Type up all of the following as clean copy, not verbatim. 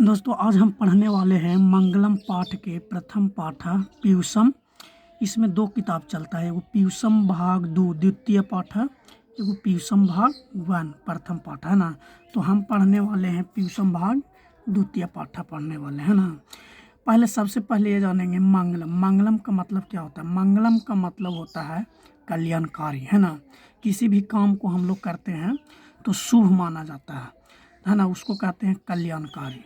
दोस्तों आज हम पढ़ने वाले हैं मंगलम पाठ के प्रथम पाठ पीयूषम। इसमें दो किताब चलता है, एगो पीयूषम भाग 2 द्वितीय पाठ है, एगो पीयूषम भाग 1 प्रथम पाठ है ना। तो हम पढ़ने वाले हैं पीयूषम भाग द्वितीय पाठ पढ़ने वाले हैं ना। पहले सबसे पहले ये जानेंगे मंगलम। मंगलम का मतलब क्या होता है? मंगलम का मतलब होता है कल्याणकारी, है ना। किसी भी काम को हम लोग करते हैं तो शुभ माना जाता है ना, उसको कहते हैं कल्याणकारी।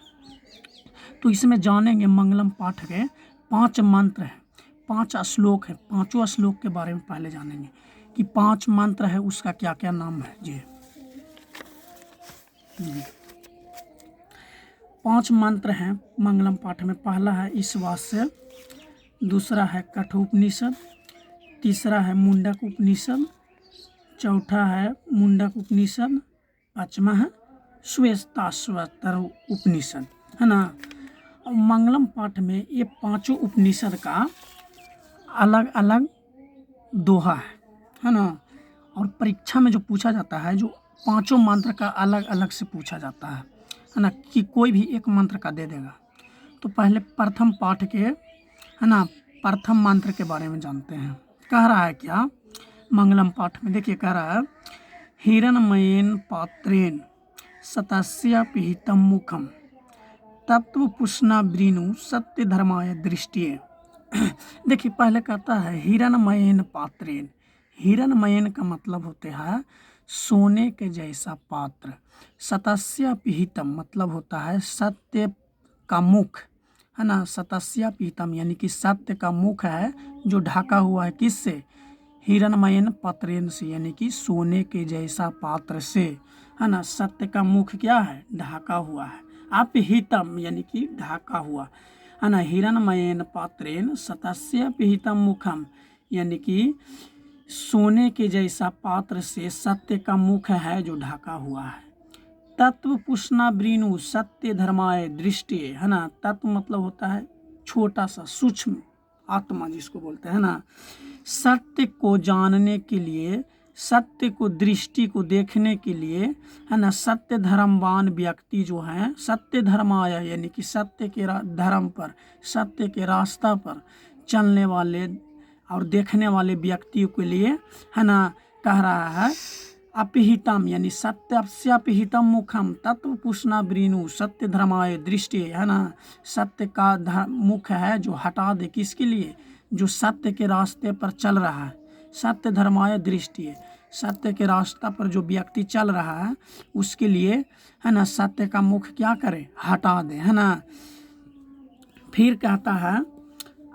तो इसमें जानेंगे मंगलम पाठ के 5 मंत्र हैं, 5 श्लोक है। पांचों श्लोक के बारे में पहले जानेंगे कि 5 मंत्र है, उसका क्या क्या नाम है जी। 5 मंत्र हैं मंगलम पाठ में। पहला है ईशावास्य, दूसरा है कठोपनिषद, तीसरा है मुंडक उपनिषद, चौथा है मुंडक उपनिषद, पांचवा है श्वेताश्वतर उपनिषद, है ना। और मंगलम पाठ में ये पांचों उपनिषद का अलग अलग दोहा है ना। और परीक्षा में जो पूछा जाता है, जो पांचों मंत्र का अलग अलग से पूछा जाता है ना, कि कोई भी एक मंत्र का दे देगा। तो पहले प्रथम पाठ के, है ना, प्रथम मंत्र के बारे में जानते हैं। कह रहा है क्या मंगलम पाठ में? देखिए कह रहा है हिरण्मयेन पात्रेण सतस्य पिहितम मुखम तत्व पुष्णा ब्रीनु सत्य धर्माय दृष्टिये। देखिए पहले कहता है हिरण्मयेन पात्रेण। हिरण्मयेन का मतलब होते हैं सोने के जैसा पात्र। सतस्य पिहितम मतलब होता है सत्य का मुख, है ना। सतस्य पिहितम यानी कि सत्य का मुख है जो ढका हुआ है किससे? हिरण्मयेन पात्रेण से, यानी कि सोने के जैसा पात्र से, है ना। सत्य का मुख क्या है? ढका हुआ है। अपिहितम यानी कि ढका हुआ, है ना। हिरण्मयेन पात्रेण सतस्य पिहितम मुखम यानी कि सोने के जैसा पात्र से सत्य का मुख है जो ढका हुआ है। तत्व पुष्णा ब्रीनु सत्य धर्माय दृष्टि, है ना। तत्व मतलब होता है छोटा सा सूक्ष्म आत्मा जिसको बोलते हैं ना। सत्य को जानने के लिए, सत्य को दृष्टि को देखने के लिए, है ना। सत्य धर्मवान व्यक्ति जो हैं, सत्य धर्माया यानी कि सत्य के धर्म पर, सत्य के रास्ता पर चलने वाले और देखने वाले व्यक्तियों के लिए, है ना, कह रहा है अपिहितम यानी सत्य अपिहितम मुखम तत्व पुष्णा ब्रीनु सत्य धर्माय दृष्टि, है ना। सत्य का मुख है जो हटा दे, किसके लिए? जो सत्य के रास्ते पर चल रहा है। सत्य धर्माय दृष्टि, सत्य के रास्ता पर जो व्यक्ति चल रहा है उसके लिए, है ना, सत्य का मुख क्या करे? हटा दे, है ना। फिर कहता है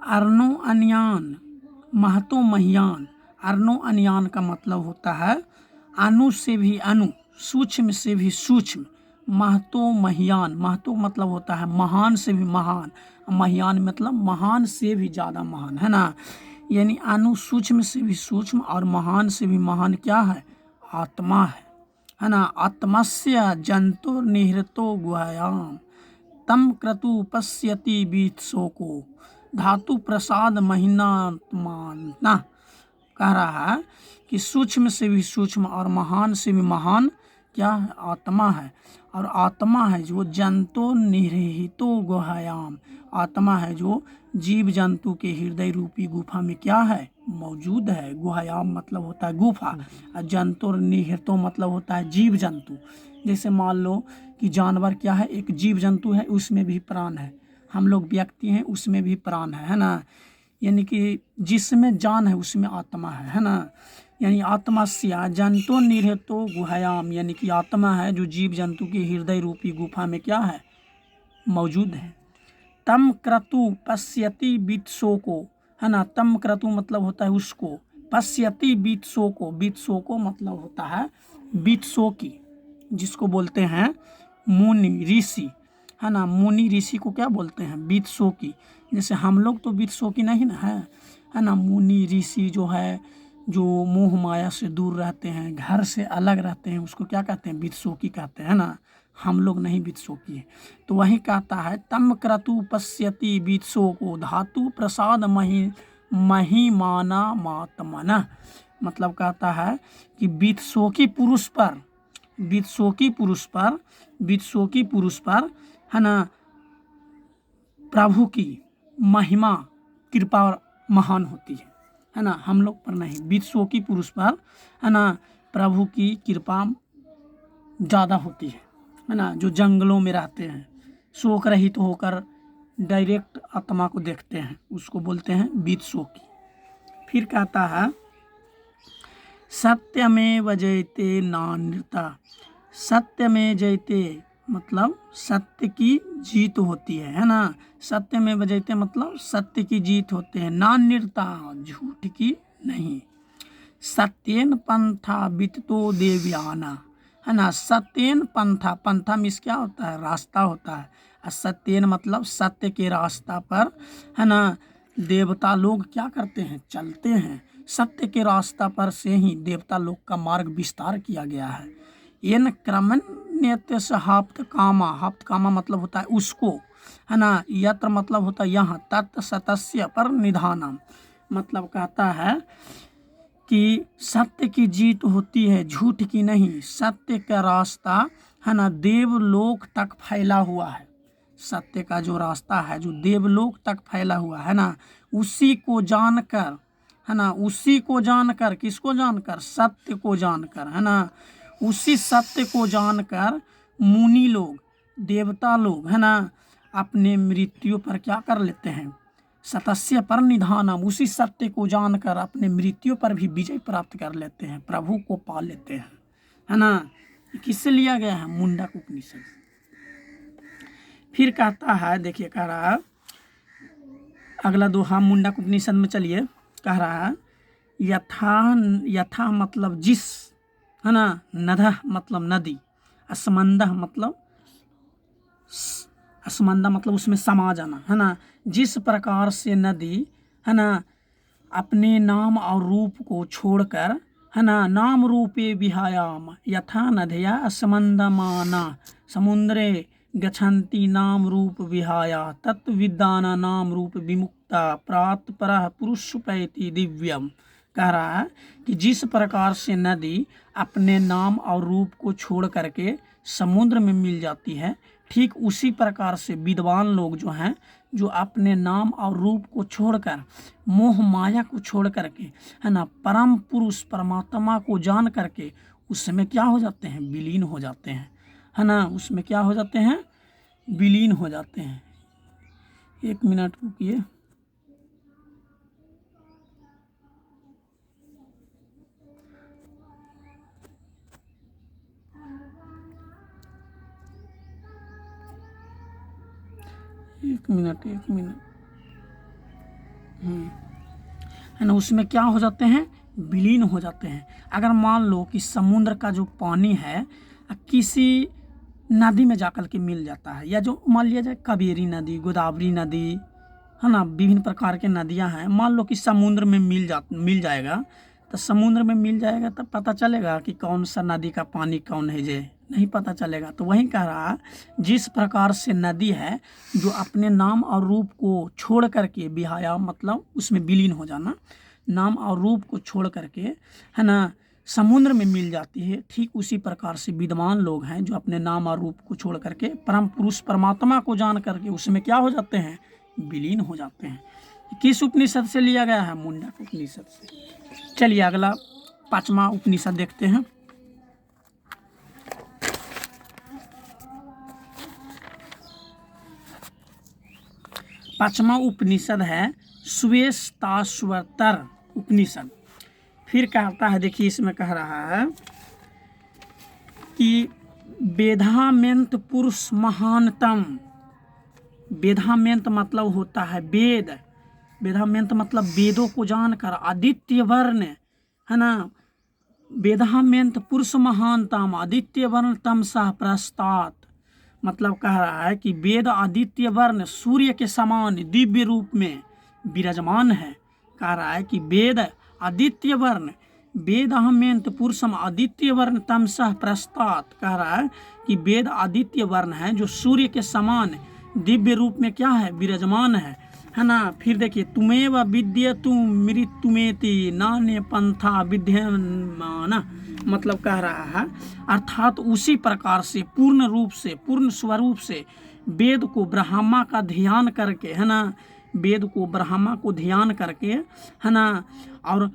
अर्णो अन्यान महतो महियान। अर्णो अन्यान का मतलब होता है अणु से भी अणु, सूक्ष्म से भी सूक्ष्म। महतो महियान, महतो मतलब होता है महान से भी महान, महियान मतलब महान से भी ज़्यादा महान, है ना। यानी अणु सूक्ष्म से भी सूक्ष्म और महान से भी महान क्या है? आत्मा है ना। आत्मस्य जंतुर निहृतो गुहायाम तम क्रतु पश्यति बीत शोको धातु प्रसाद महिनात्मान ना। कह रहा है कि सूक्ष्म से भी सूक्ष्म और महान से भी महान क्या है? आत्मा है। और आत्मा है जो जंतु निहितो गुहायाम, आत्मा है जो जीव जंतु के हृदय रूपी गुफा में क्या है? मौजूद है। गुहायाम मतलब होता है गुफा, और जंतु निहितो मतलब होता है जीव जंतु। जैसे मान लो कि जानवर क्या है? एक जीव जंतु है, उसमें भी प्राण है। हम लोग व्यक्ति हैं, उसमें भी प्राण है ना। यानी कि जिसमें जान है उसमें आत्मा है ना। यानी आत्मस्य जंतु निहितो गुहायाम यानी कि आत्मा है जो जीव जंतु की हृदय रूपी गुफा में क्या है? मौजूद है। तम क्रतु पश्यति बीतसो को, है ना। तम क्रतु मतलब होता है उसको, पश्यति बीतसो को, बीतसो को मतलब होता है बीतसो की, जिसको बोलते हैं मुनि ऋषि, है ना। मुनि ऋषि को क्या बोलते हैं? बीतसो की। जैसे हम लोग तो बीतसो की नहीं ना है ना। मुनि ऋषि जो है, जो मोह माया से दूर रहते हैं, घर से अलग रहते हैं, उसको क्या कहते हैं? बीतसोकी कहते हैं ना। हम लोग नहीं बीतसोकी है। तो वही कहता है तम क्रतु पश्यति बीतसो को धातु प्रसाद महिमाना मातमना। मतलब कहता है कि बीतसोकी पुरुष पर, बीतसोकी पुरुष पर, बीतसोकी पुरुष पर, है ना, प्रभु की महिमा कृपा महान होती है ना, हम लोग पर नहीं, विश्व की पुरुष पर है ना प्रभु की कृपा ज़्यादा होती है ना। जो जंगलों में रहते हैं, शोक रहित होकर डायरेक्ट आत्मा को देखते हैं, उसको बोलते हैं विश्व की। फिर कहता है सत्य में वजयते नान्यता। सत्य में जयते मतलब सत्य की जीत होती है ना। सत्य में वजयते मतलब सत्य की जीत होते हैं, नान्यता झूठ की नहीं। सत्येन पंथा विततो देवयाना है ना। सत्येन पंथा, पंथा मीन्स क्या होता है, रास्ता होता है। और सत्येन मतलब सत्य के रास्ता पर है ना देवता लोग क्या करते हैं, चलते हैं। सत्य के रास्ता पर से ही देवता लोग का मार्ग विस्तार किया गया है। येन क्रमण्यस्य हाप्त कामा, हाप्त कामा मतलब होता है उसको है ना। यत्र मतलब होता है यहाँ, तत् सतस्य पर निधानम मतलब कहता है कि सत्य की जीत होती है, झूठ की नहीं। सत्य का रास्ता है ना देवलोक तक फैला हुआ है। सत्य का जो रास्ता है जो देवलोक तक फैला हुआ है ना, उसी को जानकर है ना, उसी को जानकर, किसको जानकर, सत्य को जानकर है ना। उसी सत्य को जानकर मुनि लोग, देवता लोग है ना अपने मृत्यु पर क्या कर लेते हैं, सतस्य पर निधानम, उसी सत्य को जानकर अपने मृत्यु पर भी विजय प्राप्त कर लेते हैं, प्रभु को पा लेते हैं है ना। किससे लिया गया है, मुंडक उपनिषद। फिर कहता है, देखिए कह रहा है अगला दोहा मुंडक उपनिषद में, चलिए कह रहा है यथा, यथा मतलब जिस है ना, नदह मतलब नदी, असमंदह मतलब, असमंदा मतलब उसमें समा जाना है ना। जिस प्रकार से नदी है ना अपने नाम और रूप को छोड़कर है ना, नाम रूपे विहायाम यथा नदया असमंदमाना समुद्रे गच्छन्ति नाम रूप विहाया तत्विद्वाना नाम रूप विमुक्ता प्रातपरः पुरुषपैति दिव्यम। कह रहा है कि जिस प्रकार से नदी अपने नाम और रूप को छोड़ करके समुद्र में मिल जाती है, ठीक उसी प्रकार से विद्वान लोग जो हैं, जो अपने नाम और रूप को छोड़कर, मोह माया को छोड़ करके है ना परम पुरुष परमात्मा को जान करके उसमें क्या हो जाते हैं, विलीन हो जाते हैं है ना। उसमें क्या हो जाते हैं, विलीन हो जाते हैं। एक मिनट रुकिए। एक मिनट है ना, उसमें क्या हो जाते हैं, विलीन हो जाते हैं। अगर मान लो कि समुद्र का जो पानी है किसी नदी में जाकर के मिल जाता है, या जो मान लिया जाए कावेरी नदी, गोदावरी नदी है ना, विभिन्न प्रकार के नदियां हैं, मान लो कि समुद्र में मिल जाएगा, तो समुद्र में मिल जाएगा तब पता चलेगा कि कौन सा नदी का पानी कौन है, जे नहीं पता चलेगा। तो वही कह रहा, जिस प्रकार से नदी है जो अपने नाम और रूप को छोड़ करके विहाया मतलब उसमें विलीन हो जाना, नाम और रूप को छोड़ करके है ना समुद्र में मिल जाती है, ठीक उसी प्रकार से विद्वान लोग हैं जो अपने नाम और रूप को छोड़ करके परम पुरुष परमात्मा को जान करके उसमें क्या हो जाते हैं, विलीन हो जाते हैं। किस उपनिषद से लिया गया है, मुंडक उपनिषद से। चलिए अगला 5वां उपनिषद देखते हैं। पांचवा उपनिषद है श्वेताश्वतर उपनिषद। फिर कहता है, देखिए इसमें कह रहा है कि वेदामेंत पुरुष महानतम। वेदामेंत मतलब होता है वेद, वेदामेंत मतलब वेदों को जानकर, आदित्य वर्ण है ना। वेदामेंत पुरुष महानतम आदित्य वर्ण तमसा प्रस्तात् मतलब कह रहा है कि वेद आदित्य वर्ण सूर्य के समान दिव्य रूप में विराजमान है। कह रहा है कि वेद आदित्य वर्ण, वेद अहमेंत पुरुषम आदित्य वर्ण तमसः प्रस्तात्, कह रहा है कि वेद आदित्य वर्ण है जो सूर्य के समान दिव्य रूप में क्या है, विराजमान है ना। फिर देखिए तुमेव विद्यतु मृत्युमेति नान्य पंथा विद्यमान मतलब कह रहा है, अर्थात उसी प्रकार से पूर्ण रूप से, पूर्ण स्वरूप से वेद को ब्रह्मा का ध्यान करके, है ना, वेद को ब्रह्मा को ध्यान करके, है ना, और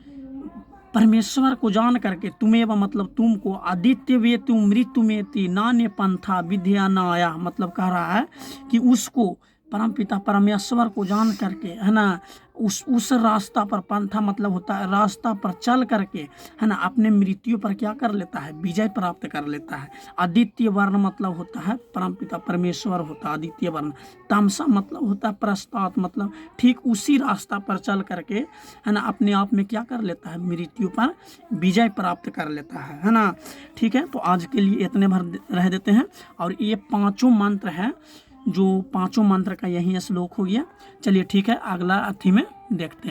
परमेश्वर को जान करके तुम्हें मतलब तुमको आदित्य वे तुम मृत्यु में ती नान्य पंथा विद्या नाया, मतलब कह रहा है कि उसको परमपिता परमेश्वर को जान करके, है ना, उस रास्ता पर, पंथा मतलब होता है रास्ता पर चल करके, है ना, अपने मृत्यु पर क्या कर लेता है, विजय प्राप्त कर लेता है। आदित्य वर्ण मतलब होता है परमपिता परमेश्वर होता है आदित्य वर्ण। तामसा मतलब होता है प्रस्ताव, मतलब ठीक उसी रास्ता पर चल करके, है ना, अपने आप में क्या कर लेता है, मृत्यु पर विजय प्राप्त कर लेता है ना। ठीक है, तो आज के लिए इतने भर रह देते हैं। और ये पांचों मंत्र है, जो पांचों मंत्र का यही श्लोक हो गया। चलिए ठीक है, अगला अथी में देखते हैं।